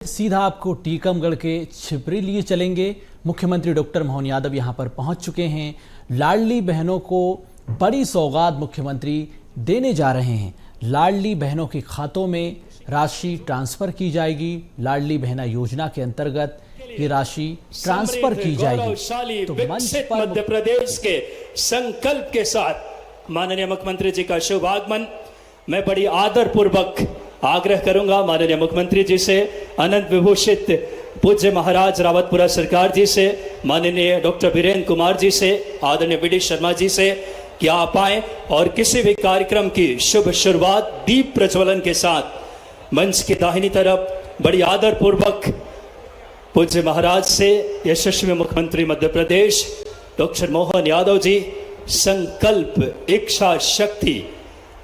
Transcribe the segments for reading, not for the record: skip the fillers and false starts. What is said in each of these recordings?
सीधा आपको टीकमगढ़ के छिपरी लिए चलेंगे। मुख्यमंत्री डॉक्टर मोहन यादव यहां पर पहुंच चुके हैं। लाडली बहनों को बड़ी सौगात मुख्यमंत्री देने जा रहे हैं। लाडली बहनों के खातों में राशि ट्रांसफर की जाएगी। लाडली बहना योजना के अंतर्गत ये राशि ट्रांसफर की जाएगी। तो मंच पर मध्य प्रदेश के संकल्प के साथ माननीय मुख्यमंत्री जी का शुभ आगमन मैं बड़ी आदर पूर्वक आग्रह करूंगा माननीय मुख्यमंत्री जी से, अनंत विभूषित पूज्य महाराज रावतपुरा सरकार जी से, माननीय डॉक्टर वीरेंद्र कुमार जी से, आदरणीय वीडी शर्मा जी से कि आप आए और किसी भी कार्यक्रम की शुभ शुरुआत दीप प्रज्वलन के साथ मंच की दाहिनी तरफ बड़ी आदर पूर्वक पूज्य महाराज से यशस्वी मुख्यमंत्री मध्य प्रदेश डॉक्टर मोहन यादव जी संकल्प, इच्छा शक्ति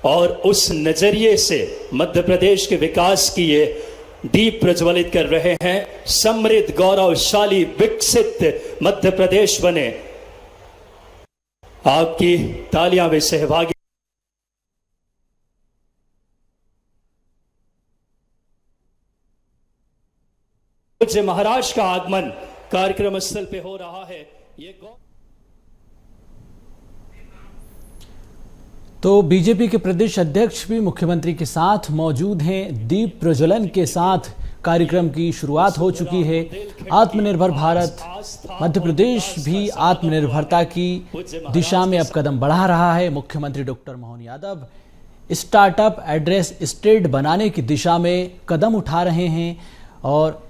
और उस नजरिए से मध्य प्रदेश के विकास की ये दीप प्रज्वलित कर रहे हैं। समृद्ध, गौरवशाली, विकसित मध्य प्रदेश बने। आपकी तालियां में सहभागी पूज्य महाराज का आगमन कार्यक्रम स्थल पे हो रहा है। ये तो बीजेपी के प्रदेश अध्यक्ष भी मुख्यमंत्री के साथ मौजूद हैं। दीप प्रज्वलन के साथ कार्यक्रम की शुरुआत हो चुकी है। आत्मनिर्भर भारत, मध्य प्रदेश भी आत्मनिर्भरता की दिशा में अब कदम बढ़ा रहा है। मुख्यमंत्री doctor Mohan Yadav startup address state बनाने की दिशा में कदम उठा रहे हैं और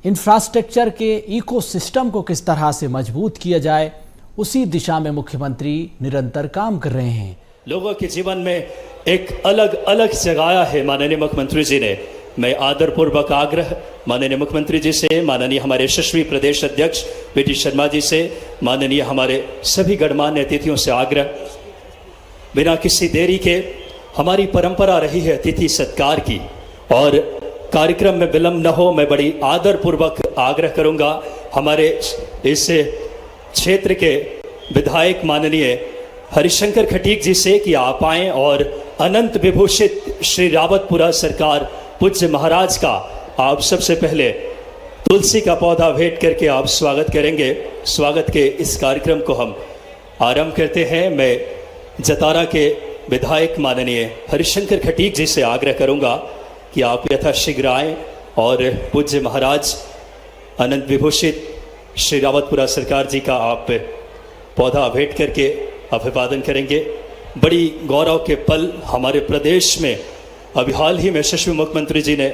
इंफ्रास्ट्रक्चर के इकोसिस्टम को किस तरह से मजबूत किया जाए उसी दिशा में मुख्यमंत्री निरंतर काम कर रहे हैं। लोगों के जीवन में एक अलग अलग जगाया है माननीय मुख्यमंत्री जी ने। मैं आदरपूर्वक आग्रह माननीय मुख्यमंत्री जी से, माननीय हमारे यशस्वी प्रदेश अध्यक्ष वीडी शर्मा जी से, माननीय हमारे सभी गणमान्य अतिथियों से आग्रह, बिना किसी देरी के हमारी परंपरा रही है अतिथि सत्कार की और कार्यक्रम में विलंब न हो, मैं बड़ी आदरपूर्वक आग्रह करूंगा हमारे इस क्षेत्र के विधायक माननीय हरिशंकर खटीक जी से कि आप आएं और अनंत विभूषित श्री रावतपुरा सरकार पूज्य महाराज का आप सबसे पहले तुलसी का पौधा भेंट करके आप स्वागत करेंगे। स्वागत के इस कार्यक्रम को हम आरंभ करते हैं। मैं जतारा के विधायक माननीय हरिशंकर खटीक जी से आग्रह करूंगा कि आप यथाशीघ्र आएं और पूज्य महाराज अनंत विभूषित श्री रावतपुरा सरकार जी का आप पौधा भेंट करके अभिवादन करेंगे। बड़ी गौरव के पल हमारे प्रदेश में अभी हाल ही में यशस्वी मुख्यमंत्री जी ने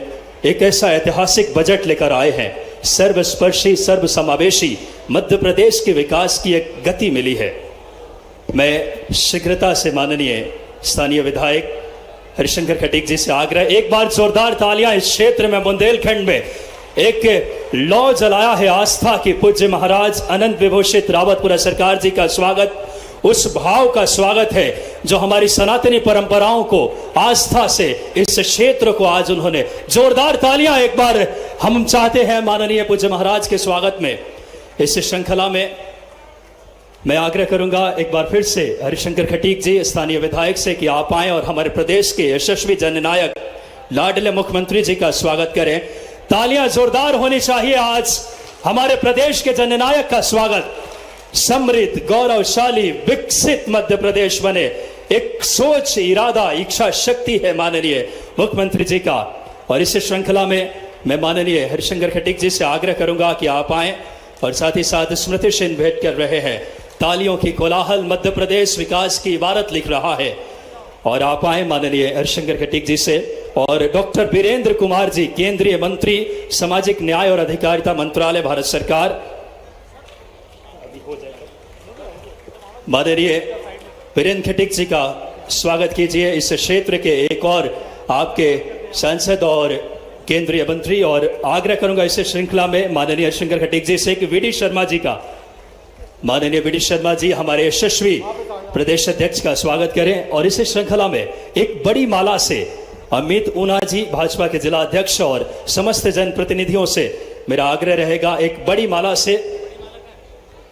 एक ऐसा ऐतिहासिक बजट लेकर आए हैं। सर्वस्पर्शी, सर्वसमावेशी मध्य प्रदेश के विकास की एक गति मिली है। मैं शीघ्रता से माननीय स्थानीय विधायक हरिशंकर खटीक जी से आग्रह, एक बार जोरदार तालियां इस क्षेत्र में बुंदेलखंड में एक लौ जलाया है आस्था की पूज्य महाराज अनंत विभूषित रावतपुरा सरकार जी का स्वागत, उस भाव का स्वागत है जो हमारी सनातनी परंपराओं को आस्था से इस क्षेत्र को आज उन्होंने जोरदार तालियां एक बार हम चाहते हैं माननीय पूज्य महाराज के स्वागत में। इस श्रृंखला में मैं आग्रह करूंगा एक बार फिर से हरिशंकर खटीक जी स्थानीय विधायक से कि आप आएं और हमारे प्रदेश के यशस्वी जननायक लाडले मुख्यमंत्री जी का स्वागत करें। तालियां जोरदार होनी चाहिए आज हमारे प्रदेश के जननायक का स्वागत। समृद्ध, गौरवशाली, विकसित मध्य प्रदेश बने, एक सोच, इरादा, इच्छा शक्ति है माननीय मुख्यमंत्री जी का। और इस श्रृंखला में मैं माननीय हरिशंकर खटीक जी से आग्रह करूंगा कि आप आएं और साथ ही साथ स्मृति चिन्ह भेंट कर रहे हैं। तालियों की कोलाहल मध्य प्रदेश विकास की इबारत लिख रहा है और आप आए माननीय हरिशंकर खटीक जी से। और डॉक्टर वीरेंद्र कुमार जी, केंद्रीय मंत्री सामाजिक न्याय और अधिकारिता मंत्रालय भारत सरकार, माननीय वीरेंद्र खटीक जी का स्वागत कीजिए। इस क्षेत्र के एक और आपके सांसद और केंद्रीय मंत्री, और आग्रह करूंगा इस श्रृंखला में माननीय हरिशंकर खटीक जी से कि वीडी शर्मा जी का, माननीय वीडी शर्मा जी हमारे यशस्वी प्रदेश अध्यक्ष का स्वागत करें। और इस श्रृंखला में एक बड़ी माला से अमित ऊना जी भाजपा के जिला अध्यक्ष और समस्त जनप्रतिनिधियों से मेरा आग्रह रहेगा, एक बड़ी माला से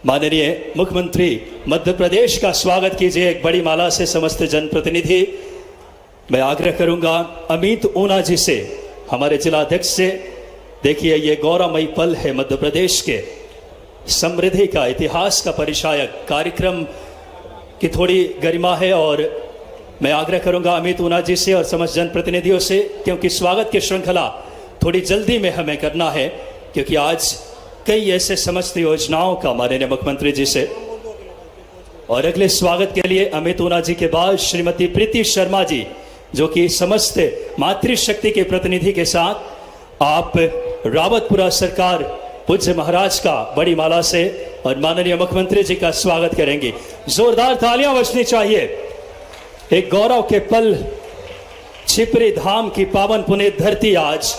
माननीय मुख्यमंत्री मध्य प्रदेश का स्वागत कीजिए। एक बड़ी माला से समस्त जनप्रतिनिधि मैं आग्रह करूंगा अमित ऊना जी से, हमारे जिला अध्यक्ष से देखिए, ये गौरवमयी पल है मध्य प्रदेश के समृद्धि का, इतिहास का परिचायक कार्यक्रम की थोड़ी गरिमा है। और मैं आग्रह करूंगा अमित ऊना जी से और समस्त जनप्रतिनिधियों से, क्योंकि स्वागत की श्रृंखला थोड़ी जल्दी में हमें करना है, क्योंकि आज कई ऐसे समस्त योजनाओं का माननीय मुख्यमंत्री जी से। और अगले स्वागत के लिए अमित ऊना जी के बाद श्रीमती प्रीति शर्मा जी, जो कि समस्त मातृशक्ति के प्रतिनिधि के साथ आप रावतपुरा सरकार पूज्य महाराज का बड़ी माला से और माननीय मुख्यमंत्री जी का स्वागत करेंगे। जोरदार तालियां बजनी चाहिए। एक गौरव के पल, छिपरी धाम की पावन पुनीत धरती आज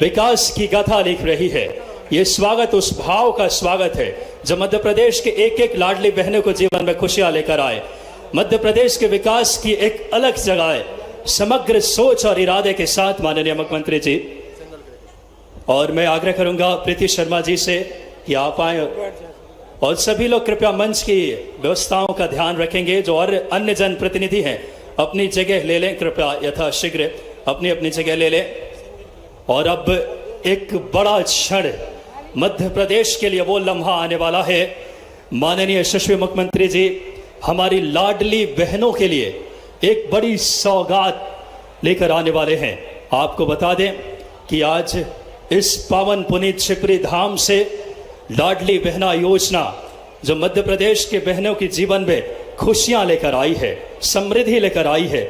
विकास की गाथा लिख रही है। ये स्वागत उस भाव का स्वागत है जो मध्य प्रदेश के एक एक लाडली बहनों को जीवन में खुशियां लेकर आए। मध्य प्रदेश के विकास की एक अलग जगह है, समग्र सोच और इरादे के साथ माननीय मुख्यमंत्री जी। और मैं आग्रह करूंगा प्रीति शर्मा जी से कि आप आए और सभी लोग कृपया मंच की व्यवस्थाओं का ध्यान रखेंगे। जो और अन्य जनप्रतिनिधि हैं अपनी जगह ले लें, कृपया यथाशीघ्र अपनी अपनी जगह ले लें। और अब एक बड़ा क्षण मध्य प्रदेश के लिए वो लम्हा आने वाला है। माननीय यशस्वी मुख्यमंत्री जी हमारी लाडली बहनों के लिए एक बड़ी सौगात लेकर आने वाले हैं। आपको बता दें कि आज इस पावन पुनीत छिपरी धाम से लाडली बहना योजना जो मध्य प्रदेश के बहनों के जीवन में खुशियां लेकर आई है, समृद्धि लेकर आई है,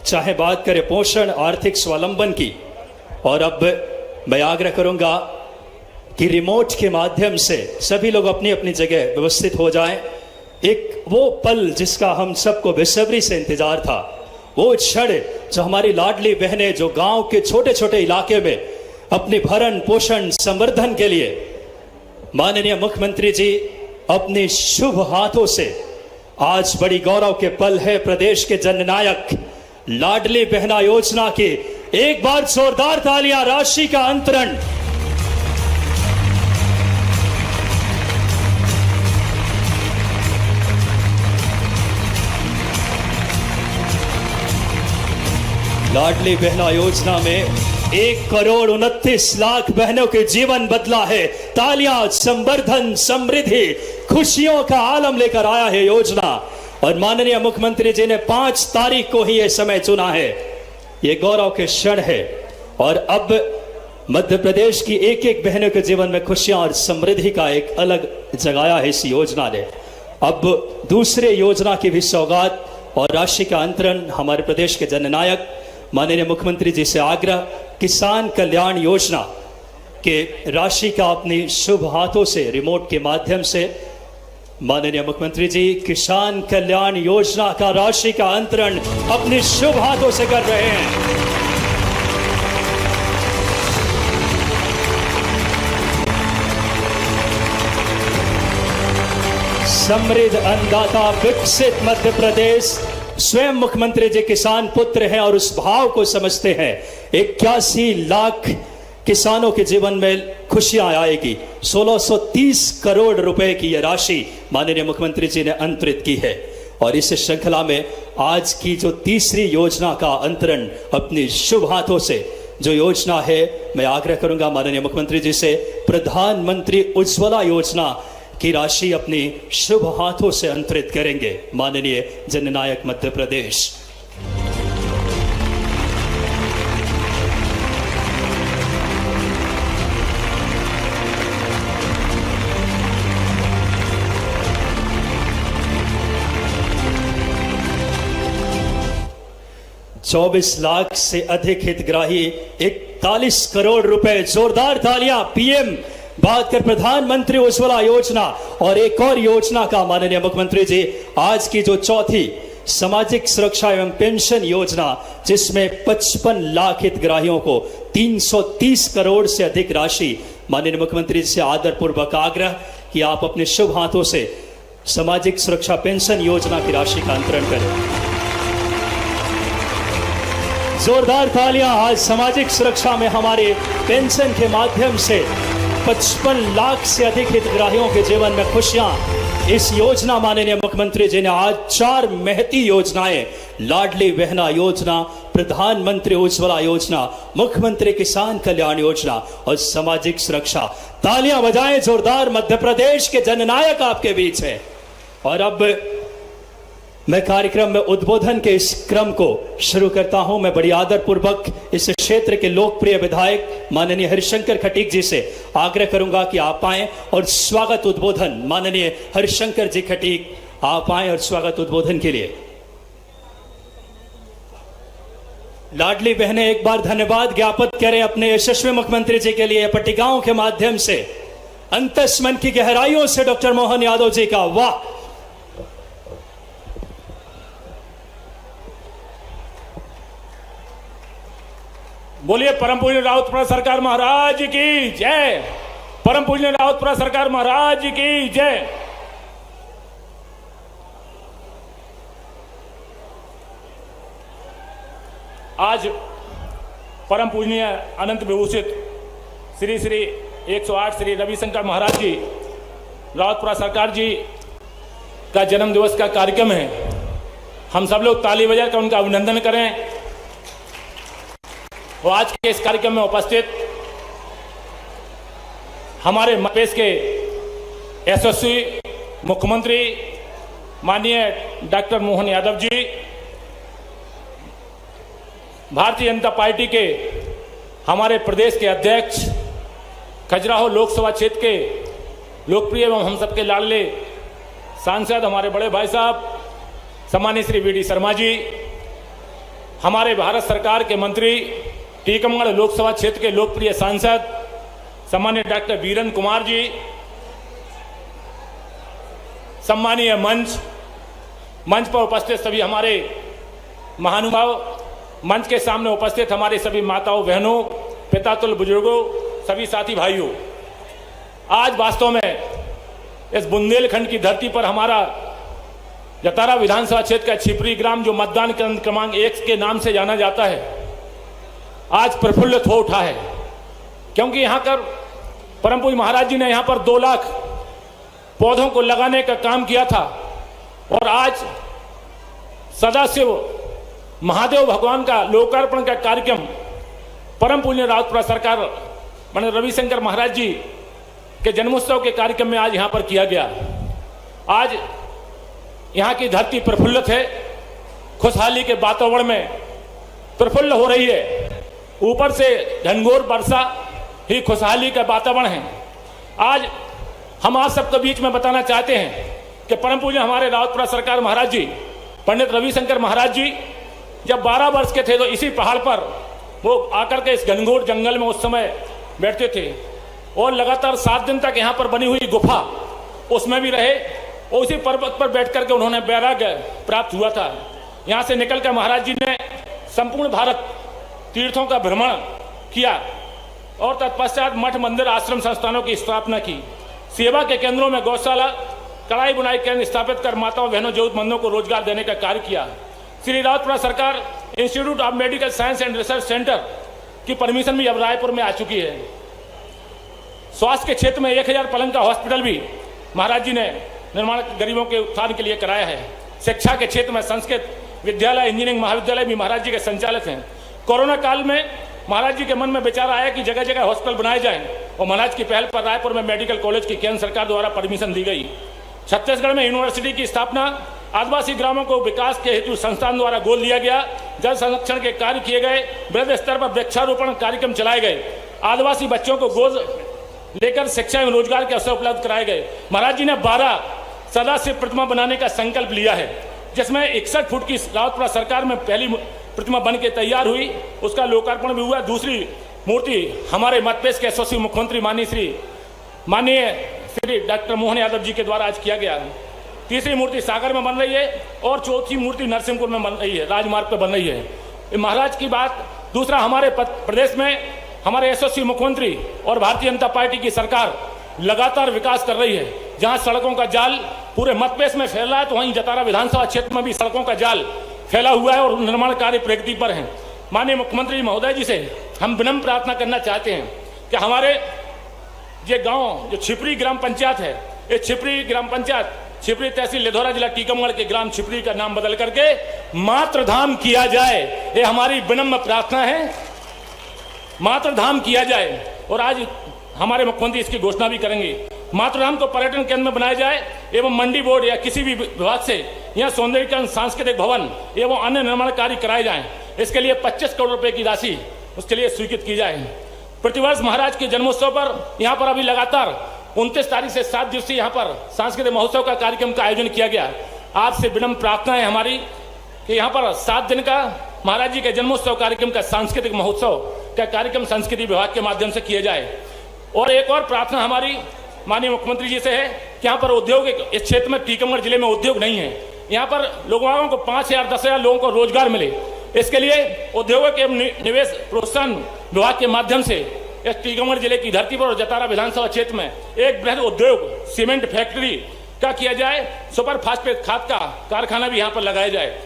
चाहे बात करें पोषण, आर्थिक स्वावलंबन की। और अब मैं आग्रह करूंगा कि रिमोट के माध्यम से सभी लोग अपनी अपनी जगह व्यवस्थित हो जाएं। एक वो पल जिसका हम सबको बेसब्री से इंतजार था, वो क्षण जो हमारी लाडली बहनें जो गांव के छोटे छोटे इलाके में अपने भरण पोषण संवर्धन के लिए माननीय मुख्यमंत्री जी अपने शुभ हाथों से, आज बड़ी गौरव के पल है प्रदेश के जननायक लाडली बहना योजना की। एक बार जोरदार तालियां, राशि का अंतरण। लाडली बहना योजना में 1,29,00,000 बहनों के जीवन बदला है। तालियां, संवर्धन, समृद्धि, खुशियों का आलम लेकर आया है योजना। और माननीय मुख्यमंत्री जी ने 5 तारीख को ही यह समय चुना है। ये गौरव के क्षण है। और अब मध्य प्रदेश की एक एक बहनों के जीवन में खुशियां और समृद्धि का एक अलग जगाया है इस योजना ने। अब दूसरे योजना की भी सौगात और राशि का अंतरण हमारे प्रदेश के जननायक माननीय मुख्यमंत्री जी से आग्रह, किसान कल्याण योजना के राशि का अपनी शुभ हाथों से रिमोट के माध्यम से माननीय मुख्यमंत्री जी किसान कल्याण योजना का राशि का अंतरण अपने शुभ हाथों से कर रहे हैं। समृद्ध अन्नदाता, विकसित मध्य प्रदेश। स्वयं मुख्यमंत्री जी किसान पुत्र हैं और उस भाव को समझते हैं। 81 लाख किसानों के जीवन में खुशियां आएगी। 1630 करोड़ रुपए की यह राशि माननीय मुख्यमंत्री जी ने अंतरित की है। और इस श्रृंखला में आज की जो तीसरी योजना का अंतरण अपनी शुभ हाथों से जो योजना है, मैं आग्रह करूंगा माननीय मुख्यमंत्री जी से प्रधानमंत्री उज्ज्वला योजना की राशि अपनी शुभ हाथों से अंतरित करेंगे माननीय जननायक मध्य प्रदेश। ₹24 लाख से अधिक हितग्राही, 41 करोड़ रुपए। जोरदार तालियां। पीएम बात कर प्रधानमंत्री उज्ज्वला योजना। और एक और योजना का माननीय मुख्यमंत्री जी आज की जो चौथी सामाजिक सुरक्षा एवं पेंशन योजना, जिसमें 55 लाख हितग्राहियों को 330 करोड़ से अधिक राशि, माननीय मुख्यमंत्री जी से आदरपूर्वक आग्रह कि आप अपने शुभ हाथों से सामाजिक सुरक्षा पेंशन योजना की राशि का अंतरण करें। जोरदार तालियां। आज सामाजिक सुरक्षा में हमारे पेंशन के माध्यम से 55 लाख से अधिक हितग्राहियों के जीवन में खुशियां। इस योजना माननीय मुख्यमंत्री जी ने आज 4 महती योजनाएं, लाडली बहना योजना, प्रधानमंत्री उज्ज्वला योजना, मुख्यमंत्री किसान कल्याण योजना और सामाजिक सुरक्षा। तालियां बजाएं जोरदार, मध्य प्रदेश के जननायक आपके बीच है। और अब मैं कार्यक्रम में उद्बोधन के इस क्रम को शुरू करता हूं। मैं बड़ी आदरपूर्वक इस क्षेत्र के लोकप्रिय विधायक माननीय हरिशंकर खटीक जी से आग्रह करूंगा कि आप आएं और स्वागत उद्बोधन, माननीय हरिशंकर जी खटीक आप आएं और स्वागत उद्बोधन के लिए। लाडली बहनें एक बार धन्यवाद ज्ञापित करें अपने यशस्वी मुख्यमंत्री जी के लिए पट्टिकाओं के माध्यम से। अंतस्मन की गहराइयों से डॉक्टर मोहन यादव जी का वाह। बोलिए परम पूज्य राउतपुरा सरकार महाराज की जय। परम पूज्य राउतपुरा सरकार महाराज की जय। आज परम पूजनीय अनंत विभूषित श्री श्री 108 श्री रविशंकर महाराज जी राउतपुरा सरकार जी का जन्म दिवस का कार्यक्रम है। हम सब लोग ताली बजाकर उनका अभिनंदन करें। और आज के इस कार्यक्रम में उपस्थित हमारे मध्य प्रदेश के यशस्वी मुख्यमंत्री माननीय डॉक्टर मोहन यादव जी, भारतीय जनता पार्टी के हमारे प्रदेश के अध्यक्ष, खजुराहो लोकसभा क्षेत्र के लोकप्रिय एवं हम सबके लाडले सांसद हमारे बड़े भाई साहब सम्मानित श्री वी.डी. शर्मा जी, हमारे भारत सरकार के मंत्री, टीकमगढ़ लोकसभा क्षेत्र के लोकप्रिय सांसद सम्मानीय डॉक्टर वीरेंद्र कुमार जी, सम्मानीय मंच पर उपस्थित सभी हमारे महानुभाव, मंच के सामने उपस्थित हमारे सभी माताओं बहनों, पितातुल्य बुजुर्गों, सभी साथी भाइयों, आज वास्तव में इस बुंदेलखंड की धरती पर हमारा जतारा विधानसभा क्षेत्र का छिपरी ग्राम, जो मतदान केंद्र क्रमांक 1 के नाम से जाना जाता है, आज प्रफुल्लित हो उठा है। क्योंकि यहाँ पर परम पूज्य महाराज जी ने यहाँ पर 2 लाख पौधों को लगाने का काम किया था। और आज सदाशिव महादेव भगवान का लोकार्पण का कार्यक्रम परम पूज्य राउतपुरा सरकार माननीय रविशंकर महाराज जी के जन्मोत्सव के कार्यक्रम में आज यहाँ पर किया गया। आज यहाँ की धरती प्रफुल्लित है, खुशहाली के वातावरण में प्रफुल्ल हो रही है। ऊपर से घनघोर वर्षा ही खुशहाली का वातावरण है। आज हम आप सबके बीच में बताना चाहते हैं कि परम पूज्य हमारे राउतपुरा सरकार महाराज जी, पंडित रविशंकर महाराज जी जब 12 वर्ष के थे तो इसी पहाड़ पर वो आकर के इस घनघोर जंगल में उस समय बैठते थे और लगातार 7 दिन तक यहाँ पर बनी हुई गुफा उसमें भी रहे और उसी पर्वत पर बैठ करके उन्होंने वैराग्य प्राप्त हुआ था। यहाँ से निकल कर महाराज जी ने संपूर्ण भारत तीर्थों का भ्रमण किया और तत्पश्चात मठ मंदिर आश्रम संस्थानों की स्थापना की। सेवा के केंद्रों में गौशाला, कढ़ाई बुनाई केंद्र स्थापित कर माताओं बहनों जरूरतमंदों को रोजगार देने का कार्य किया। श्री राउतपुरा सरकार institute of medical science and research centre की परमिशन भी अब रायपुर में आ चुकी है। स्वास्थ्य के क्षेत्र में 1000 पलंग का हॉस्पिटल भी महाराज जी ने निर्माण गरीबों के उत्थान के लिए कराया है। शिक्षा के क्षेत्र में संस्कृत विद्यालय, इंजीनियरिंग महाविद्यालय भी महाराज जी के संचालित हैं। कोरोना काल में महाराज जी के मन में विचार आया कि जगह जगह हॉस्पिटल बनाए जाएं और महाराज की पहल पर रायपुर में मेडिकल कॉलेज की केंद्र सरकार द्वारा परमिशन दी गई। छत्तीसगढ़ में यूनिवर्सिटी की स्थापना, आदिवासी ग्रामों को विकास के हेतु संस्थान द्वारा गोद लिया गया। जल संरक्षण के कार्य किए गए, वृहद स्तर पर वृक्षारोपण कार्यक्रम चलाए गए। आदिवासी बच्चों को गोद लेकर शिक्षा एवं रोजगार के अवसर उपलब्ध कराए गए। महाराज जी ने 12 सदाशिव प्रतिमा बनाने का संकल्प लिया है, जिसमें 61 फुट की राउतपुरा सरकार में पहली प्रतिमा बन के तैयार हुई, उसका लोकार्पण भी हुआ। दूसरी मूर्ति हमारे मध्य प्रदेश के यशस्वी मुख्यमंत्री माननीय श्री डॉक्टर मोहन यादव जी के द्वारा आज किया गया। तीसरी मूर्ति सागर में बन रही है और चौथी मूर्ति नरसिंहपुर में बन रही है, राजमार्ग पर बन रही है। महाराज की बात। दूसरा, हमारे प्रदेश में हमारे यशस्वी मुख्यमंत्री और भारतीय जनता पार्टी की सरकार लगातार विकास कर रही है। जहां सड़कों का जाल पूरे मध्य प्रदेश में फैला है, तो वहीं जतारा विधानसभा क्षेत्र में भी सड़कों का जाल फैला हुआ है और निर्माण कार्य प्रगति पर है। माननीय मुख्यमंत्री महोदय जी से हम विनम्र प्रार्थना करना चाहते हैं कि हमारे ये गांव जो छिपरी ग्राम पंचायत है, ये छिपरी ग्राम पंचायत छिपरी तहसील लिधौरा जिला टीकमगढ़ के ग्राम छिपरी का नाम बदल करके मातृधाम किया जाए। ये हमारी विनम्र प्रार्थना है, मातृधाम किया जाए। और आज हमारे मुख्यमंत्री इसकी घोषणा भी करेंगे। मातृधाम को पर्यटन केंद्र में बनाया जाए एवं मंडी बोर्ड या किसी भी विभाग से यहाँ सौंदर्यीकरण, सांस्कृतिक भवन एवं अन्य निर्माण कार्य कराए जाएं। इसके लिए 25 करोड़ रुपए की राशि उसके लिए स्वीकृत की जाए। प्रतिवर्ष महाराज के जन्मोत्सव पर यहाँ पर अभी लगातार 29 तारीख से 7 दिवसीय यहाँ पर सांस्कृतिक महोत्सव का कार्यक्रम का आयोजन किया गया। आपसे विनम्र प्रार्थना है हमारी कि यहाँ पर 7 दिन का महाराज जी के जन्मोत्सव कार्यक्रम का सांस्कृतिक महोत्सव का कार्यक्रम संस्कृति विभाग के माध्यम से किया जाए। और एक और प्रार्थना हमारी माननीय मुख्यमंत्री जी से है कि यहाँ पर उद्योग, इस क्षेत्र में टीकमगढ़ जिले में उद्योग नहीं है। यहाँ पर लोगों को 5,000 10,000 लोगों को रोजगार मिले, इसके लिए उद्योगों के निवेश प्रोत्साहन विभाग के माध्यम से इस टीकमगढ़ जिले की धरती पर और जतारा विधानसभा क्षेत्र में एक बृहद उद्योग सीमेंट फैक्ट्री का किया जाए। सुपर फास्फेट खाद का कारखाना भी यहाँ पर लगाया जाए।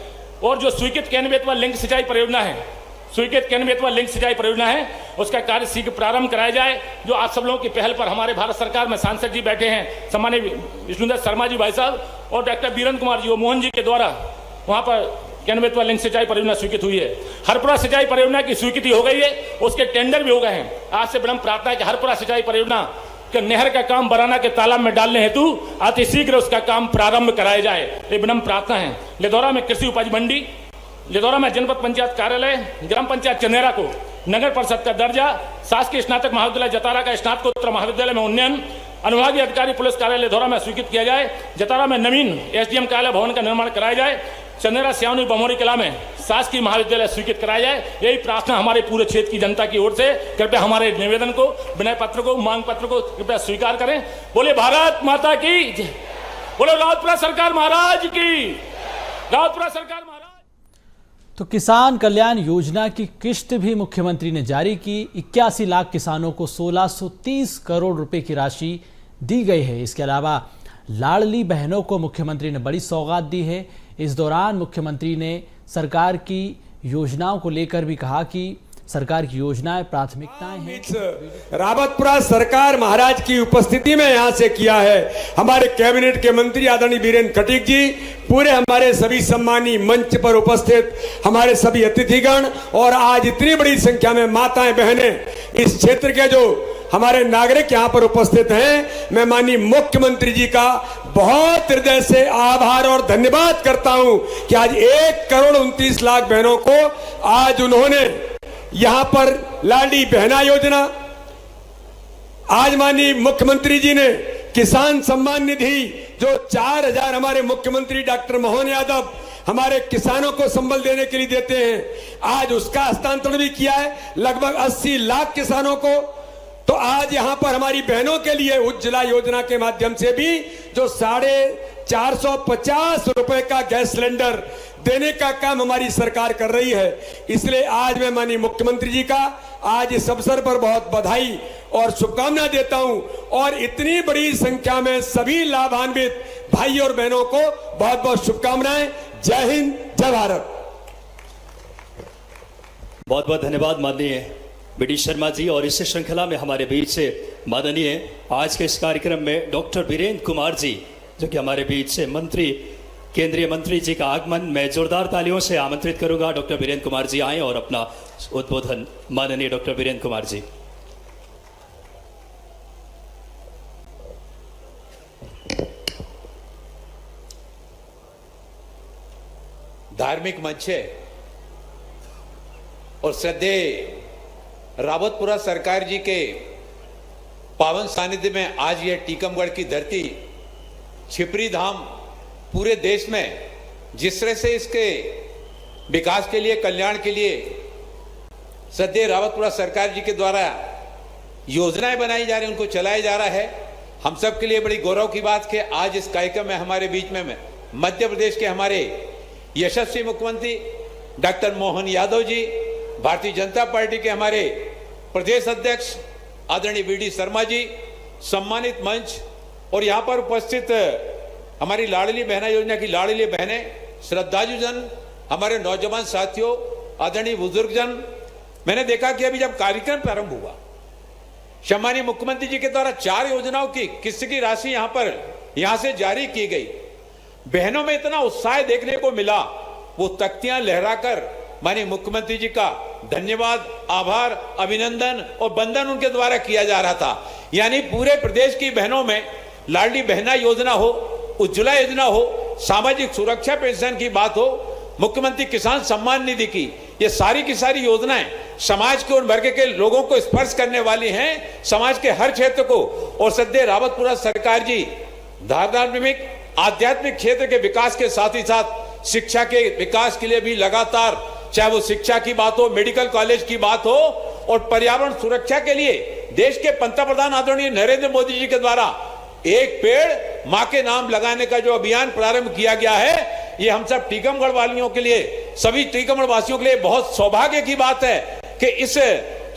और जो स्वीकृत केंद्र लिंक सिंचाई परियोजना है, स्वीकृत केंद्र लिंक सिंचाई परियोजना है, उसका कार्य शीघ्र प्रारंभ कराया जाए। जो आप सब लोगों की पहल पर हमारे भारत सरकार में सांसद जी बैठे हैं, सम्मानित विष्णुदत्त शर्मा जी भाई साहब और डॉक्टर वीरेंद्र कुमार जी मोहन जी के द्वारा वहाँ पर केंद्र लिंक सिंचाई परियोजना स्वीकृत हुई है। हरपुरा सिंचाई परियोजना की स्वीकृति हो गई है, उसके टेंडर भी हो गए हैं। आज से विनम्र प्रार्थना है कि हरपुरा सिंचाई परियोजना के नहर का काम बराना के तालाब में डालने हेतु अतिशीघ्र उसका काम प्रारंभ कराया जाए, ये विनम्र प्रार्थना है। लिधौरा में कृषि उपज मंडी, लिधौरा में जनपद पंचायत कार्यालय, ग्राम पंचायत चंदेरा को नगर परिषद का दर्जा, शासकीय स्नातक महाविद्यालय जतारा का स्नातकोत्तर महाविद्यालय में उन्नयन, अनुभागीय अधिकारी पुलिस कार्यालय लिधौरा में स्वीकृत किया जाए। जतारा में नवीन एसडीएम कार्यालय भवन का निर्माण कराया जाए। चंदेरा सियानी बमोरी किला में शासकीय महाविद्यालय स्वीकृत कराया जाए। यही प्रार्थना हमारे पूरे क्षेत्र की जनता की ओर से। कृपया हमारे निवेदन को, विनय पत्र को, मांग पत्र को कृपया स्वीकार करें। बोले भारत माता की, बोले रावतपुरा सरकार महाराज की, रावतपुरा सरकार महाराज। तो किसान कल्याण योजना की किश्त भी मुख्यमंत्री ने जारी की। 81 लाख किसानों को 1630 करोड़ रुपए की राशि दी गई है। इसके अलावा लाडली बहनों को मुख्यमंत्री ने बड़ी सौगात दी है। इस दौरान मुख्यमंत्री ने सरकार की योजनाओं को लेकर भी कहा कि सरकार की योजनाएं प्राथमिकताएं हैं। रावतपुरा सरकार महाराज की उपस्थिति में यहाँ से किया है। हमारे कैबिनेट के मंत्री आदरणीय वीरेंद्र खटीक जी, पूरे हमारे सभी सम्मानी मंच पर उपस्थित हमारे सभी अतिथिगण और आज इतनी बड़ी संख्या में माताएं बहनें, इस क्षेत्र के जो हमारे नागरिक यहाँ पर उपस्थित हैं, मैं माननीय मुख्यमंत्री जी का बहुत हृदय से आभार और धन्यवाद करता हूं कि आज 1 करोड़ 29 लाख बहनों को आज उन्होंने यहां पर लाडली बहना योजना, आज माननीय मुख्यमंत्री जी ने किसान सम्मान निधि जो 4,000 हमारे मुख्यमंत्री डॉक्टर मोहन यादव हमारे किसानों को संबल देने के लिए देते हैं, आज उसका हस्तांतरण भी किया है लगभग 80 लाख किसानों को। तो आज यहां पर हमारी बहनों के लिए उज्ज्वला योजना के माध्यम से भी जो 450 रुपए का गैस सिलेंडर देने का काम हमारी सरकार कर रही है। इसलिए आज मैं माननीय मुख्यमंत्री जी का आज इस अवसर पर बहुत बधाई और शुभकामना देता हूं और इतनी बड़ी संख्या में सभी लाभान्वित भाई और बहनों को बहुत बहुत शुभकामनाएं। जय हिंद, जय भारत। बहुत बहुत धन्यवाद माननीय बी.डी. शर्मा जी। और इस श्रृंखला में हमारे बीच से माननीय आज के इस कार्यक्रम में डॉक्टर वीरेंद्र कुमार जी जो कि हमारे बीच से मंत्री, केंद्रीय मंत्री जी का आगमन मैं जोरदार तालियों से आमंत्रित करूंगा। डॉक्टर वीरेंद्र कुमार जी आए और अपना उद्बोधन। माननीय डॉक्टर वीरेंद्र कुमार जी। धार्मिक मंच है और श्रद्धेय रावतपुरा सरकार जी के पावन सानिध्य में आज यह टीकमगढ़ की धरती छिपरी धाम पूरे देश में जिस तरह से इसके विकास के लिए, कल्याण के लिए श्रद्धेय रावतपुरा सरकार जी के द्वारा योजनाएं बनाई जा रही, उनको चलाया जा रहा है, हम सब के लिए बड़ी गौरव की बात कि आज इस कार्यक्रम में हमारे बीच में मध्य प्रदेश के हमारे यशस्वी मुख्यमंत्री डॉक्टर मोहन यादव जी, भारतीय जनता पार्टी के हमारे प्रदेश अध्यक्ष आदरणीय बी.डी. शर्मा जी, सम्मानित मंच और यहाँ पर उपस्थित हमारी लाडली बहना योजना की लाडली बहनें, श्रद्धालुजन, हमारे नौजवान साथियों, आदरणीय बुजुर्गजन। मैंने देखा कि अभी जब कार्यक्रम प्रारंभ हुआ, सम्मानीय मुख्यमंत्री जी के द्वारा 4 योजनाओं की किस्त की राशि यहाँ से जारी की गई। बहनों में इतना उत्साह देखने को मिला, वो तख्तियां लहराकर माननीय मुख्यमंत्री जी का धन्यवाद, आभार, अभिनंदन और वंदन उनके द्वारा किया जा रहा था। यानी पूरे प्रदेश की बहनों में लाडली बहना योजना हो, उज्ज्वला योजना हो, सामाजिक सुरक्षा पेंशन की बात हो, मुख्यमंत्री किसान सम्मान निधि की, ये सारी की सारी योजनाएं समाज के उन वर्ग के लोगों को स्पर्श करने वाली हैं, समाज के हर क्षेत्र को। और सद्य रावतपुरा सरकार जी धार्मिक आध्यात्मिक क्षेत्र के विकास के साथ ही साथ शिक्षा के विकास के लिए भी लगातार, चाहे वो शिक्षा की बात हो, मेडिकल कॉलेज की बात हो, और पर्यावरण सुरक्षा के लिए देश के पंतप्रधान आदरणीय नरेंद्र मोदी जी के द्वारा एक पेड़ मां के नाम लगाने का जो अभियान प्रारंभ किया गया है, ये हम सब टीकमगढ़ वालियों के लिए, सभी टीकमगढ़ वासियों के लिए बहुत सौभाग्य की बात है कि इस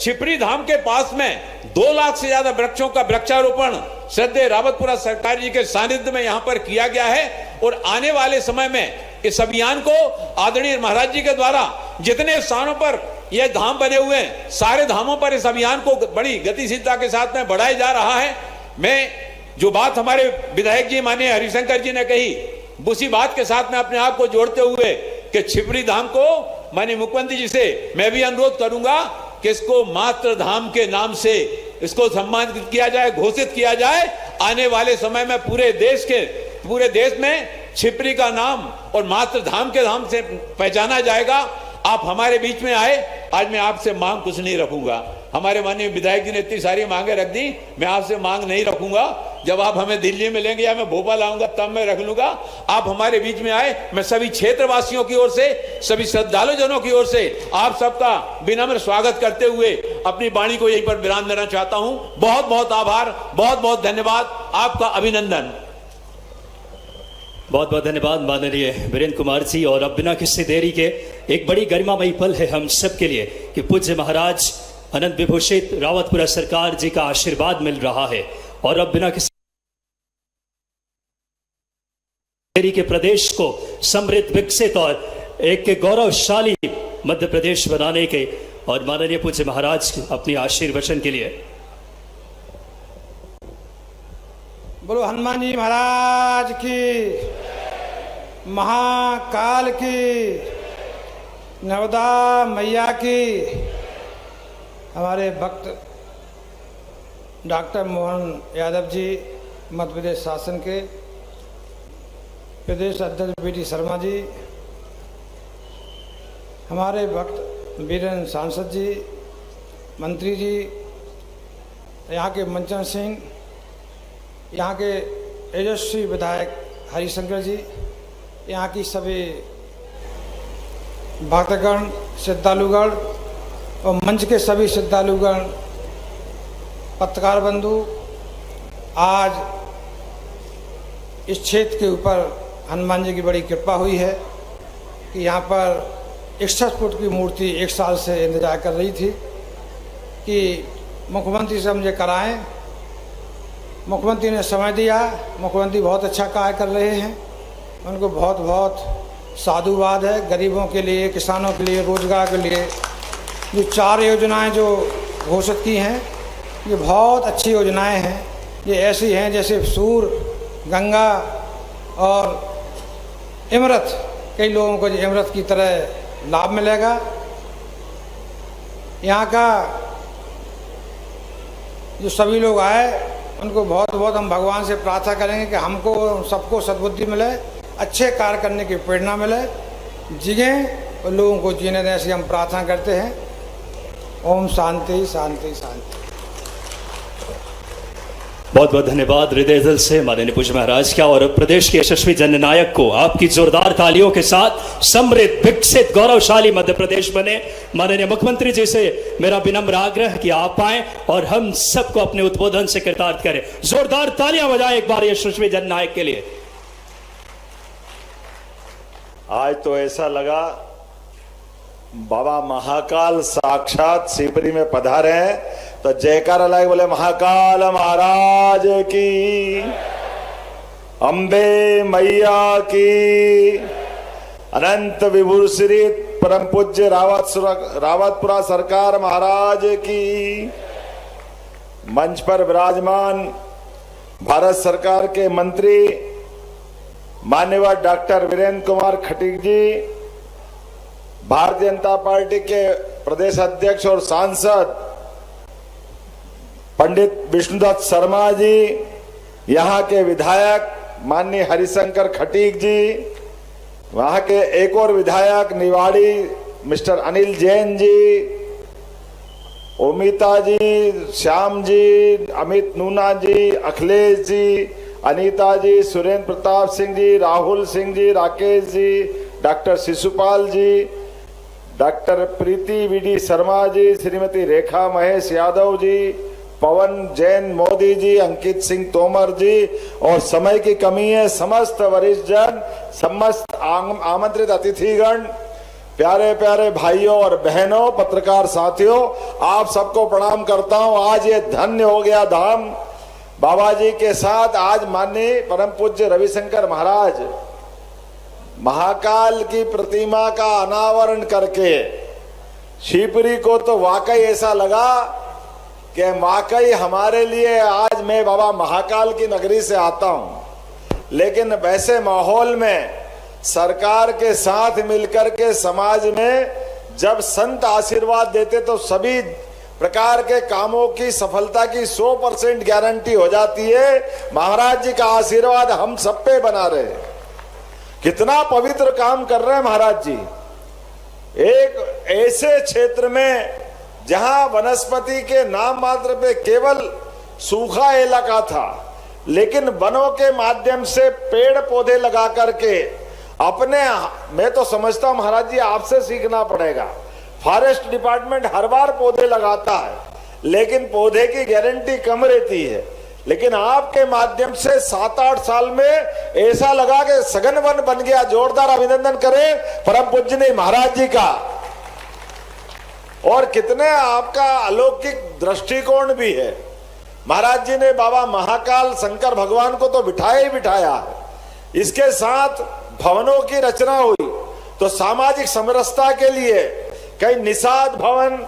छिपरी धाम के पास में 2 लाख से ज्यादा वृक्षों का वृक्षारोपण श्रद्धेय रावतपुरा सरकार जी के सानिध्य में यहां पर किया गया है। और आने वाले समय में इस अभियान को आदरणीय महाराज जी के द्वारा जितने स्थानों पर यह धाम बने हुए हैं, सारे धामों पर इस अभियान को बड़ी गतिशीलता के साथ में बढ़ाया जा रहा है। मैं जो बात हमारे विधायक जी माननीय हरिशंकर जी ने कही, उसी बात के साथ में अपने आप को जोड़ते हुए कि छिपरी धाम को माननीय मुख्यमंत्री जी से मैं भी अनुरोध करूंगा कि इसको मातृ धाम के नाम से इसको सम्मानित किया जाए, घोषित किया जाए। आने वाले समय में पूरे देश में छिपरी का नाम और मातृ धाम के नाम से पहचाना जाएगा। आप हमारे बीच में आए, आज मैं आपसे मांग कुछ नहीं रखूंगा। हमारे माननीय विधायक जी ने इतनी सारी मांगे रख दी, मैं आपसे मांग नहीं रखूंगा। जब आप हमें दिल्ली में लेंगे या मैं भोपाल आऊंगा तब मैं रख लूंगा। आप हमारे बीच में आए, मैं सभी क्षेत्रवासियों की ओर से, सभी श्रद्धालु जनों की ओर से आप सबका विनम्र स्वागत करते हुए अपनी वाणी को यहीं पर विराम देना चाहता हूं। बहुत बहुत आभार, बहुत बहुत धन्यवाद, आपका अभिनंदन। बहुत बहुत धन्यवाद माननीय वीरेंद्र कुमार जी। और अब बिना किसी देरी के एक बड़ी गरिमामयी पल है हम सब के लिए कि पूज्य महाराज अनंत विभूषित रावतपुरा सरकार जी का आशीर्वाद मिल रहा है। और अब बिना किसी देरी के प्रदेश को समृद्ध, विकसित और एक गौरवशाली मध्य प्रदेश बनाने के और माननीय पूज्य महाराज अपनी आशीर्वचन के लिए बोलो हनुमान जी महाराज की, महाकाल की, नर्मदा मैया की। हमारे भक्त डॉक्टर मोहन यादव जी मध्य प्रदेश शासन के प्रदेश अध्यक्ष बीटी शर्मा जी, हमारे भक्त वीरेंद्र सांसद जी, मंत्री जी, यहाँ के मंचन सिंह, यहाँ के तेजस्वी विधायक हरिशंकर जी, यहाँ की सभी भक्तगण, श्रद्धालुगण और मंच के सभी श्रद्धालुगण, पत्रकार बंधु, आज इस क्षेत्र के ऊपर हनुमान जी की बड़ी कृपा हुई है कि यहाँ पर 61 फुट की मूर्ति 1 साल से इंतजार कर रही थी कि मुख्यमंत्री से मुझे कराएं। मुख्यमंत्री ने समय दिया, मुख्यमंत्री बहुत अच्छा कार्य कर रहे हैं, उनको बहुत बहुत साधुवाद है। गरीबों के लिए, किसानों के लिए, रोजगार के लिए जो 4 योजनाएं जो घोषित की हैं, ये बहुत अच्छी योजनाएं हैं। ये ऐसी हैं जैसे सूर, गंगा और इमरत, कई लोगों को इमरत की तरह लाभ मिलेगा। यहाँ का जो सभी लोग आए उनको बहुत बहुत हम भगवान से प्रार्थना करेंगे कि हमको सबको सद्बुद्धि मिले, अच्छे कार्य करने की प्रेरणा मिले, जिएं और लोगों को जीने दें, ऐसी हम प्रार्थना करते हैं। ओम शांति शांति शांति। बहुत बहुत धन्यवाद हृदय दिल से माननीय पूज्य महाराज का। और प्रदेश के यशस्वी जननायक को आपकी जोरदार तालियों के साथ समृद्ध, विकसित, गौरवशाली मध्य प्रदेश बने, माननीय मुख्यमंत्री जी से मेरा विनम्र आग्रह कि आप आए और हम सबको अपने उद्बोधन से कृतार्थ करें। जोरदार तालियां बजाएं एक बार यशस्वी जननायक के लिए। आज तो ऐसा लगा बाबा महाकाल साक्षात शिवपुरी में पधारे हैं, तो जयकारा लाए बोले महाकाल महाराज की, अम्बे मैया की, अनंत विभूषित परम पूज्य रावतपुरा सरकार महाराज की। मंच पर विराजमान भारत सरकार के मंत्री माननीय डॉक्टर वीरेंद्र कुमार खटीक जी, भारतीय जनता पार्टी के प्रदेश अध्यक्ष और सांसद पंडित विष्णुदत्त शर्मा जी, यहाँ के विधायक माननीय हरिशंकर खटीक जी, वहाँ के एक और विधायक निवाड़ी मिस्टर अनिल जैन जी, ओमिता जी, श्याम जी, अमित नूना जी, अखिलेश जी, अनीता जी, सुरेंद्र प्रताप सिंह जी, राहुल सिंह जी, राकेश जी, डॉक्टर शिशुपाल जी, डॉक्टर प्रीति वीडी शर्मा जी, श्रीमती रेखा महेश यादव जी, पवन जैन मोदी जी, अंकित सिंह तोमर जी, और समय की कमी है, समस्त वरिष्ठ जन, समस्त आमंत्रित अतिथिगण, प्यारे प्यारे भाइयों और बहनों, पत्रकार साथियों, आप सबको प्रणाम करता हूं। आज ये धन्य हो गया धाम बाबा जी के साथ। आज माननीय परम पूज्य रविशंकर महाराज महाकाल की प्रतिमा का अनावरण करके शिवपुरी को तो वाकई ऐसा लगा कि वाकई हमारे लिए आज मैं बाबा महाकाल की नगरी से आता हूं, लेकिन वैसे माहौल में सरकार के साथ मिलकर के समाज में जब संत आशीर्वाद देते तो सभी प्रकार के कामों की सफलता की 100% गारंटी हो जाती है। महाराज जी का आशीर्वाद हम सब पे बना रहे। कितना पवित्र काम कर रहे हैं महाराज जी। एक ऐसे क्षेत्र में जहां वनस्पति के नाम मात्र पे केवल सूखा इलाका था, लेकिन वनों के माध्यम से पेड़ पौधे लगा करके अपने, मैं तो समझता हूं महाराज जी आपसे सीखना पड़ेगा। फॉरेस्ट डिपार्टमेंट हर बार पौधे लगाता है, लेकिन पौधे की गारंटी कम रहती है, लेकिन आपके माध्यम से 7-8 साल में ऐसा लगा कि सघन वन बन गया। जोरदार अभिनंदन करें परम पूज्य महाराज जी का। और कितने आपका अलौकिक दृष्टिकोण भी है। महाराज जी ने बाबा महाकाल शंकर भगवान को तो बिठाया ही बिठाया है। इसके साथ भवनों की रचना हुई तो सामाजिक समरसता के लिए कई निषाद भवन,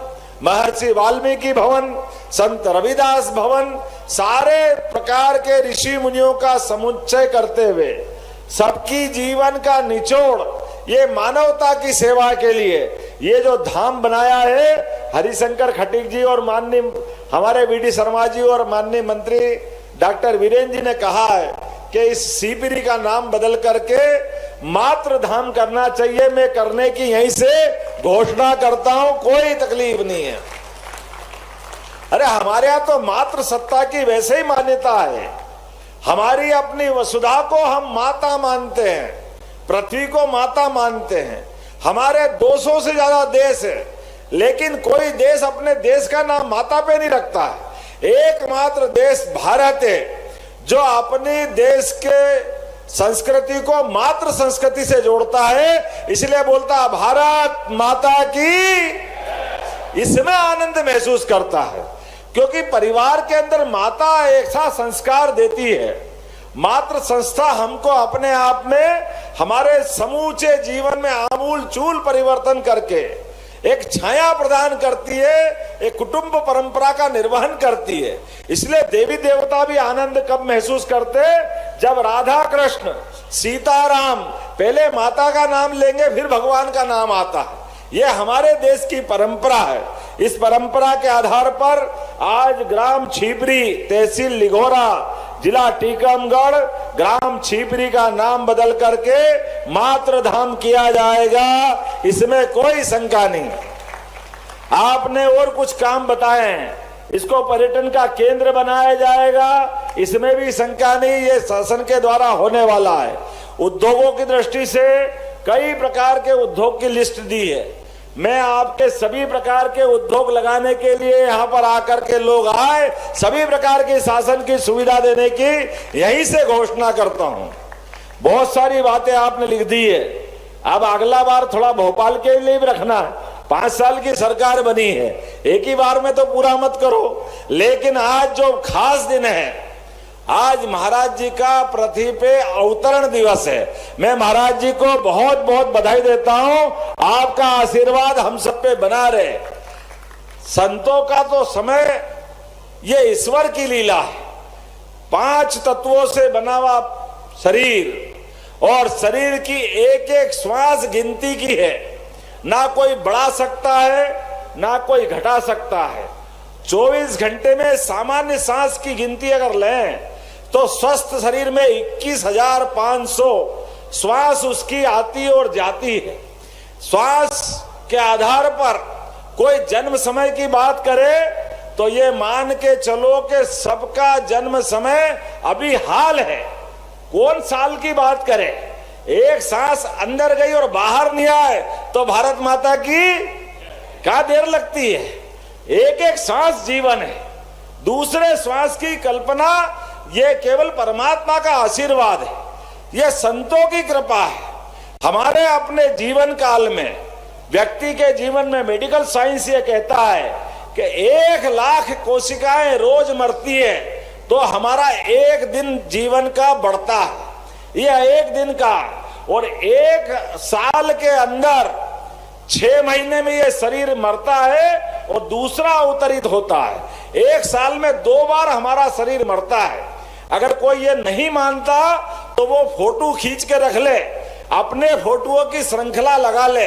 महर्षि वाल्मीकि भवन, संत रविदास भवन, सारे प्रकार के ऋषि मुनियों का समुच्चय करते हुए सबकी जीवन का निचोड़ ये मानवता की सेवा के लिए ये जो धाम बनाया है, हरिशंकर खटीक जी और माननीय हमारे वीडी शर्मा जी और माननीय मंत्री डॉक्टर वीरेंद्र जी ने कहा है कि इस शिवपुरी का नाम बदल करके मात्र धाम करना चाहिए। मैं करने की यहीं से घोषणा करता हूं, कोई तकलीफ नहीं है। अरे हमारे यहां तो मात्र सत्ता की वैसे ही मान्यता है। हमारी अपनी वसुधा को हम माता मानते हैं, पृथ्वी को माता मानते हैं। हमारे 200 से ज्यादा देश है, लेकिन कोई देश अपने देश का नाम माता पे नहीं रखता है। एकमात्र देश भारत है जो अपने देश के संस्कृति को मात्र संस्कृति से जोड़ता है, इसलिए बोलता है भारत माता की। इसमें आनंद महसूस करता है, क्योंकि परिवार के अंदर माता ऐसा संस्कार देती है। मात्र संस्था हमको अपने आप में हमारे समूचे जीवन में आमूल चूल परिवर्तन करके एक छाया प्रदान करती है, एक कुटुंब परंपरा का निर्वहन करती है। इसलिए देवी देवता भी आनंद कब महसूस करते, जब राधा कृष्ण सीताराम पहले माता का नाम लेंगे फिर भगवान का नाम आता है। यह हमारे देश की परंपरा है। इस परंपरा के आधार पर आज ग्राम छिपरी, तहसील लिघोरा, जिला टीकमगढ़, ग्राम छिपरी का नाम बदल करके मात्र धाम किया जाएगा, इसमें कोई शंका नहीं। आपने और कुछ काम बताए हैं, इसको पर्यटन का केंद्र बनाया जाएगा, इसमें भी शंका नहीं, ये शासन के द्वारा होने वाला है। उद्योगों की दृष्टि से कई प्रकार के उद्योग की लिस्ट दी है। मैं आपके सभी प्रकार के उद्योग लगाने के लिए यहाँ पर आकर के लोग आए, सभी प्रकार की शासन की सुविधा देने की यहीं से घोषणा करता हूँ। बहुत सारी बातें आपने लिख दी है, अब अगला बार थोड़ा भोपाल के लिए भी रखना है। 5 साल की सरकार बनी है, एक ही बार में तो पूरा मत करो। लेकिन आज जो खास दिन है, आज महाराज जी का पृथ्वी पे अवतरण दिवस है। मैं महाराज जी को बहुत बहुत बधाई देता हूं। आपका आशीर्वाद हम सब पे बना रहे। संतों का तो समय ये ईश्वर की लीला है। 5 तत्वों से बना हुआ शरीर और शरीर की एक एक श्वास गिनती की है, ना कोई बढ़ा सकता है ना कोई घटा सकता है। 24 घंटे में सामान्य सांस की गिनती अगर लें तो स्वस्थ शरीर में 21,500 श्वास उसकी आती और जाती है। श्वास के आधार पर कोई जन्म समय की बात करे तो ये मान के चलो कि सबका जन्म समय अभी हाल है। कौन साल की बात करे, एक सांस अंदर गई और बाहर नहीं आए तो भारत माता की क्या देर लगती है। एक एक सांस जीवन है, दूसरे श्वास की कल्पना ये केवल परमात्मा का आशीर्वाद है, ये संतों की कृपा है। हमारे अपने जीवन काल में व्यक्ति के जीवन में मेडिकल साइंस ये कहता है कि 1,00,000 कोशिकाएं रोज मरती है तो हमारा एक दिन जीवन का बढ़ता है, यह एक दिन का। और 1 साल के अंदर 6 महीने में यह शरीर मरता है और दूसरा अवतरित होता है। 1 साल में 2 बार हमारा शरीर मरता है। अगर कोई ये नहीं मानता तो वो फोटो खींच के रख ले, अपने फोटोओं की श्रृंखला लगा ले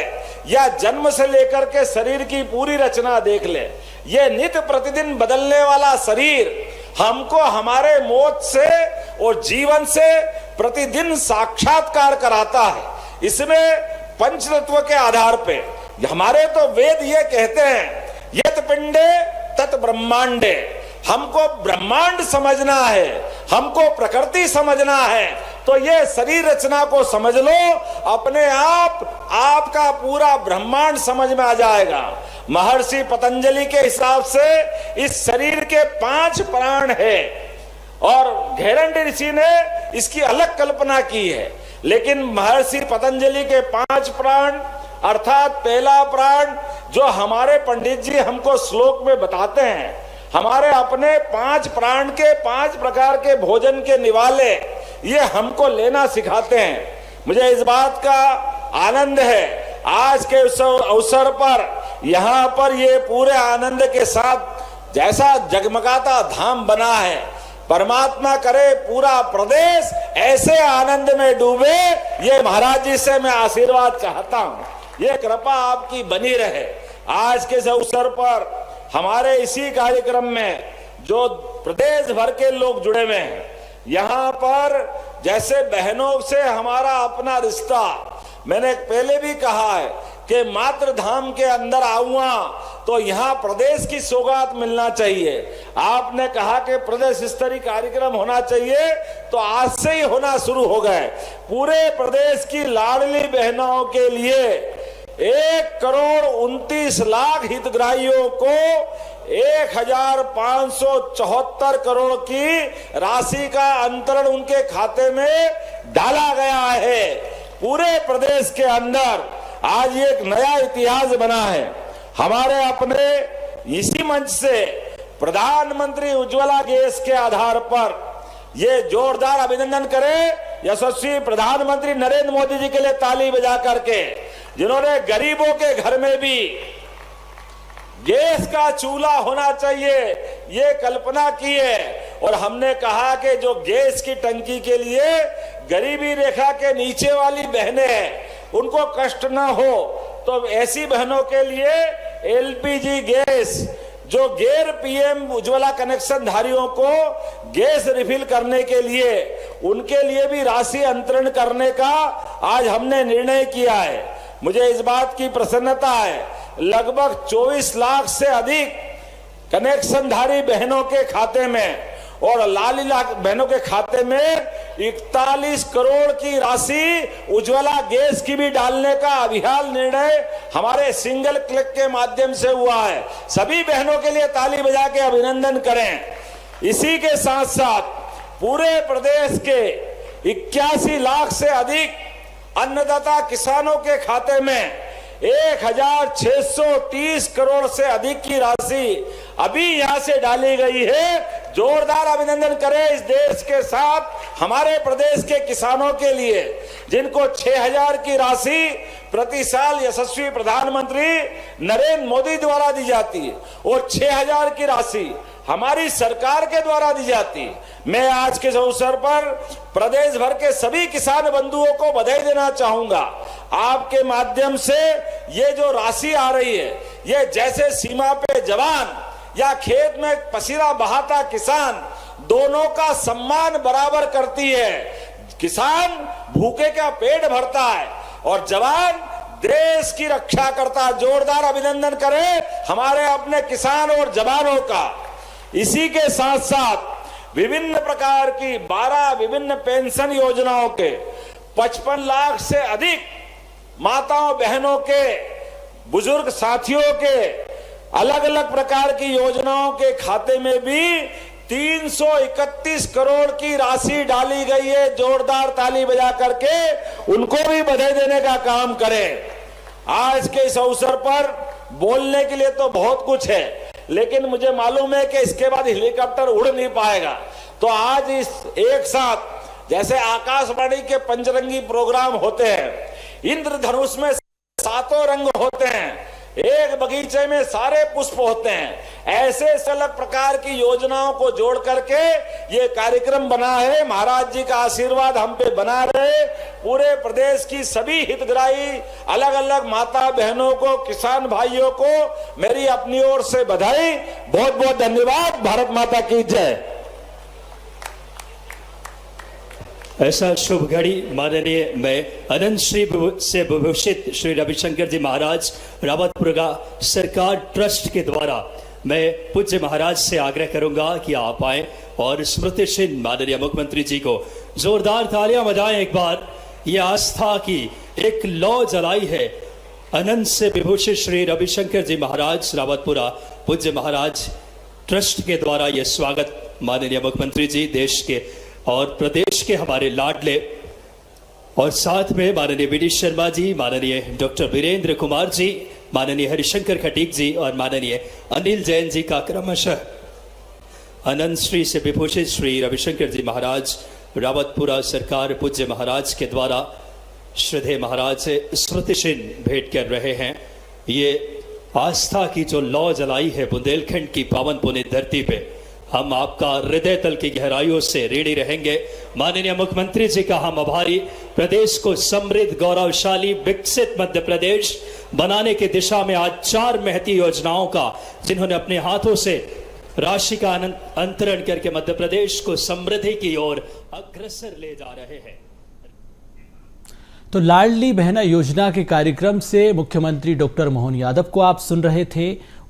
या जन्म से लेकर के शरीर की पूरी रचना देख ले। ये नित्य प्रतिदिन बदलने वाला शरीर हमको हमारे मौत से और जीवन से प्रतिदिन साक्षात्कार कराता है। इसमें पंचतत्व के आधार पे हमारे तो वेद ये कहते हैं, यत पिंडे तत् ब्रह्मांडे। हमको ब्रह्मांड समझना है, हमको प्रकृति समझना है, तो ये शरीर रचना को समझ लो, अपने आप आपका पूरा ब्रह्मांड समझ में आ जाएगा। महर्षि पतंजलि के हिसाब से इस शरीर के 5 प्राण है और घेरंडी ऋषि ने इसकी अलग कल्पना की है। लेकिन महर्षि पतंजलि के 5 प्राण अर्थात पहला प्राण जो हमारे पंडित जी हमको श्लोक में बताते हैं, हमारे अपने 5 प्राण के 5 प्रकार के भोजन के निवाले ये हमको लेना सिखाते हैं। मुझे इस बात का आनंद है आज के अवसर पर यहाँ पर ये पूरे आनंद के साथ जैसा जगमगाता धाम बना है, परमात्मा करे पूरा प्रदेश ऐसे आनंद में डूबे, ये महाराज जी से मैं आशीर्वाद चाहता हूँ, ये कृपा आपकी बनी रहे। आज के इस अवसर पर हमारे इसी कार्यक्रम में जो प्रदेश भर के लोग जुड़े हुए हैं, यहाँ पर जैसे बहनों से हमारा अपना रिश्ता, मैंने पहले भी कहा है कि मातृ धाम के अंदर आऊंगा तो यहाँ प्रदेश की सौगात मिलना चाहिए। आपने कहा कि प्रदेश स्तरीय कार्यक्रम होना चाहिए, तो आज से ही होना शुरू हो गए। पूरे प्रदेश की लाडली बहनों के लिए 1,29,00,000 हितग्राहियों को 1,574 करोड़ की राशि का अंतरण उनके खाते में डाला गया है। पूरे प्रदेश के अंदर आज एक नया इतिहास बना है। हमारे अपने इसी मंच से प्रधानमंत्री उज्ज्वला गैस के आधार पर ये जोरदार अभिनंदन करें यशस्वी प्रधानमंत्री नरेंद्र मोदी जी के लिए ताली बजा करके, जिन्होंने गरीबों के घर में भी गैस का चूल्हा होना चाहिए ये कल्पना की है। और हमने कहा कि जो गैस की टंकी के लिए गरीबी रेखा के नीचे वाली बहनें हैं उनको कष्ट ना हो, तो ऐसी बहनों के लिए एलपीजी गैस, जो गैर पीएम उज्ज्वला कनेक्शन धारियों को गैस रिफिल करने के लिए उनके लिए भी राशि अंतरण करने का आज हमने निर्णय किया है। मुझे इस बात की प्रसन्नता है, लगभग 24 लाख से अधिक कनेक्शनधारी बहनों के खाते में और लाली लाख बहनों के खाते में 41 करोड़ की राशि उज्ज्वला गैस की भी डालने का अभियान निर्णय हमारे सिंगल क्लिक के माध्यम से हुआ है। सभी बहनों के लिए ताली बजा के अभिनंदन करें। इसी के साथ साथ पूरे प्रदेश के 81 लाख से अधिक अन्नदाता किसानों के खाते में 1,630 करोड़ से अधिक की राशि अभी यहां से डाली गई है। जोरदार अभिनंदन करें इस देश के साथ हमारे प्रदेश के किसानों के लिए, जिनको 6,000 की राशि प्रति साल यशस्वी प्रधानमंत्री नरेंद्र मोदी द्वारा दी जाती है और 6,000 की राशि हमारी सरकार के द्वारा दी जाती है। मैं आज के इस अवसर पर प्रदेश भर के सभी किसान बंधुओं को बधाई देना चाहूंगा। आपके माध्यम से ये जो राशि आ रही है, ये जैसे सीमा पे जवान या खेत में पसीना बहाता किसान, दोनों का सम्मान बराबर करती है। किसान भूखे का पेट भरता है और जवान देश की रक्षा करता। जोरदार अभिनंदन करें हमारे अपने किसान और जवानों का। इसी के साथ साथ विभिन्न प्रकार की 12 विभिन्न पेंशन योजनाओं के 55 लाख से अधिक माताओं बहनों के, बुजुर्ग साथियों के अलग अलग प्रकार की योजनाओं के खाते में भी 331 करोड़ की राशि डाली गई है। जोरदार ताली बजा करके उनको भी बधाई देने का काम करें। आज के इस अवसर पर बोलने के लिए तो बहुत कुछ है, लेकिन मुझे मालूम है कि इसके बाद हेलीकॉप्टर उड़ नहीं पाएगा। तो आज इस एक साथ जैसे आकाशवाणी के पंचरंगी प्रोग्राम होते हैं, इंद्रधनुष में 7 रंग होते हैं, एक बगीचे में सारे पुष्प होते हैं, ऐसे अलग प्रकार की योजनाओं को जोड़ करके ये कार्यक्रम बना है। महाराज जी का आशीर्वाद हम पे बना रहे। पूरे प्रदेश की सभी हितग्राही अलग अलग माता बहनों को, किसान भाइयों को मेरी अपनी ओर से बधाई। बहुत बहुत धन्यवाद। भारत माता की जय। ऐसा शुभ घड़ी माननीय मैं अनंत श्री से विभूषित श्री रविशंकर जी महाराज रावतपुरा सरकार ट्रस्ट के द्वारा मैं पूज्य महाराज से आग्रह करूंगा कि आप आए और स्मृति चिन्ह माननीय मुख्यमंत्री जी को जोरदार तालियां बजाएं। एक बार ये आस्था की एक लौ जलाई है। अनंत से विभूषित श्री रविशंकर जी महाराज रावतपुरा पूज्य महाराज ट्रस्ट के द्वारा ये स्वागत माननीय मुख्यमंत्री जी देश के और प्रदेश के हमारे लाडले, और साथ में माननीय वी डी शर्मा जी, माननीय डॉक्टर वीरेंद्र कुमार जी, माननीय हरिशंकर खटीक जी और माननीय अनिल जैन जी का क्रमशः अनंत श्री से विभूषित श्री रविशंकर जी महाराज रावतपुरा सरकार पूज्य महाराज के द्वारा श्रद्धेय महाराज से स्मृति चिन्ह भेंट कर रहे हैं। ये आस्था की जो लौ जलाई है बुंदेलखंड की पावन पुण्य धरती पे, हम आपका हृदय तल की गहराइयों से ऋणी रहेंगे। माननीय मुख्यमंत्री जी का हम आभारी। प्रदेश को समृद्ध, गौरवशाली, विकसित मध्य प्रदेश बनाने की दिशा में आज 4 महती योजनाओं का, जिन्होंने अपने हाथों से राशि का अंतरण करके मध्य प्रदेश को समृद्धि की ओर अग्रसर ले जा रहे हैं। तो लाडली बहना योजना के कार्यक्रम से मुख्यमंत्री डॉक्टर मोहन यादव को आप सुन रहे थे।